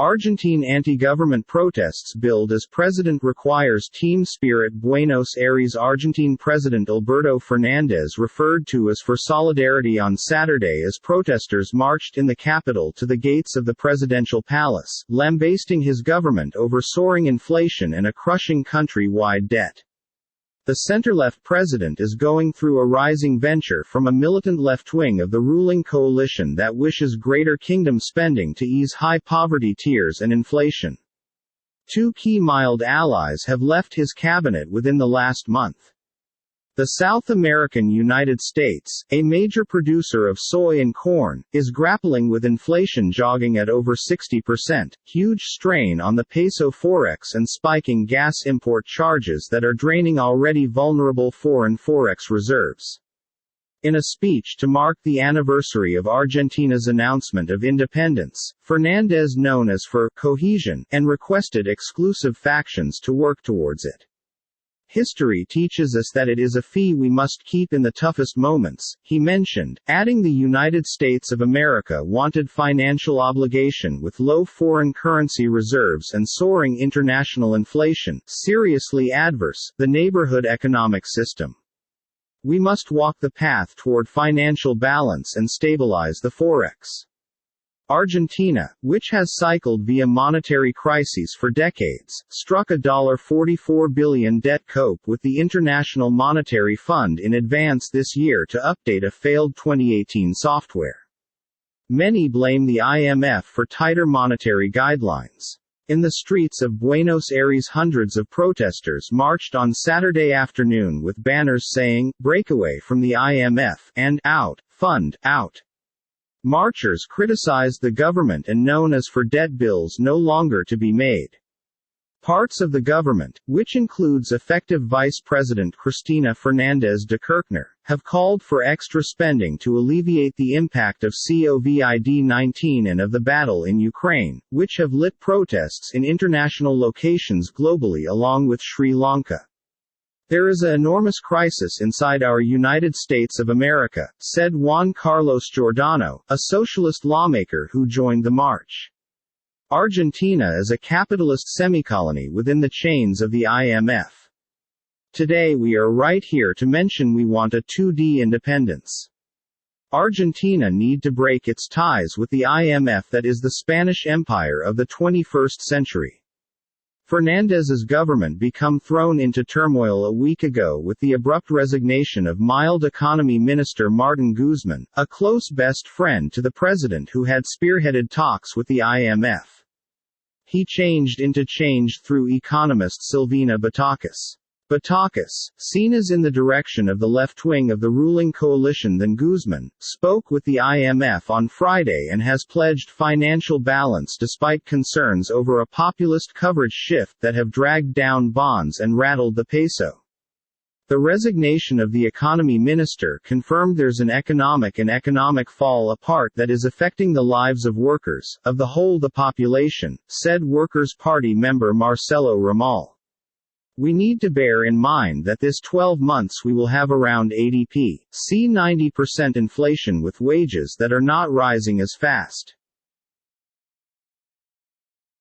Argentine anti-government protests build as president requires team spirit. Buenos Aires Argentine President Alberto Fernandez referred to as for solidarity on Saturday as protesters marched in the capital to the gates of the presidential palace, lambasting his government over soaring inflation and a crushing country-wide debt. The center-left president is going through a rising venture from a militant left wing of the ruling coalition that wishes greater kingdom spending to ease high poverty tiers and inflation. Two key mild allies have left his cabinet within the last month. The South American United States, a major producer of soy and corn, is grappling with inflation jogging at over 60%, huge strain on the peso forex and spiking gas import charges that are draining already vulnerable foreign forex reserves. In a speech to mark the anniversary of Argentina's announcement of independence, Fernandez known as for cohesion and requested exclusive factions to work towards it. History teaches us that it is a fee we must keep in the toughest moments, he mentioned, adding the United States of America wanted financial obligation with low foreign currency reserves and soaring international inflation, seriously adverse, the neighborhood economic system. We must walk the path toward financial balance and stabilize the forex. Argentina, which has cycled via monetary crises for decades, struck a $44 billion debt cope with the International Monetary Fund in advance this year to update a failed 2018 software. Many blame the IMF for tighter monetary guidelines. In the streets of Buenos Aires, hundreds of protesters marched on Saturday afternoon with banners saying, "Breakaway from the IMF," and "Out, Fund, Out." Marchers criticized the government and known as for debt bills no longer to be made. Parts of the government, which includes effective Vice President Cristina Fernández de Kirchner, have called for extra spending to alleviate the impact of COVID-19 and of the battle in Ukraine, which have lit protests in international locations globally along with Sri Lanka. There is an enormous crisis inside our United States of America, said Juan Carlos Giordano, a socialist lawmaker who joined the march. Argentina is a capitalist semi-colony within the chains of the IMF. Today we are right here to mention we want a 2D independence. Argentina need to break its ties with the IMF that is the Spanish Empire of the 21st century. Fernandez's government become thrown into turmoil a week ago with the abrupt resignation of mild economy minister Martin Guzman, a close best friend to the president who had spearheaded talks with the IMF. He changed through economist Silvina Batakis. Batakis, seen as in the direction of the left wing of the ruling coalition than Guzman, spoke with the IMF on Friday and has pledged financial balance despite concerns over a populist coverage shift that have dragged down bonds and rattled the peso. The resignation of the economy minister confirmed there's an economic fall apart that is affecting the lives of workers, of the whole the population, said Workers' Party member Marcelo Ramal. We need to bear in mind that this 12 months we will have around 80%, 90% inflation with wages that are not rising as fast.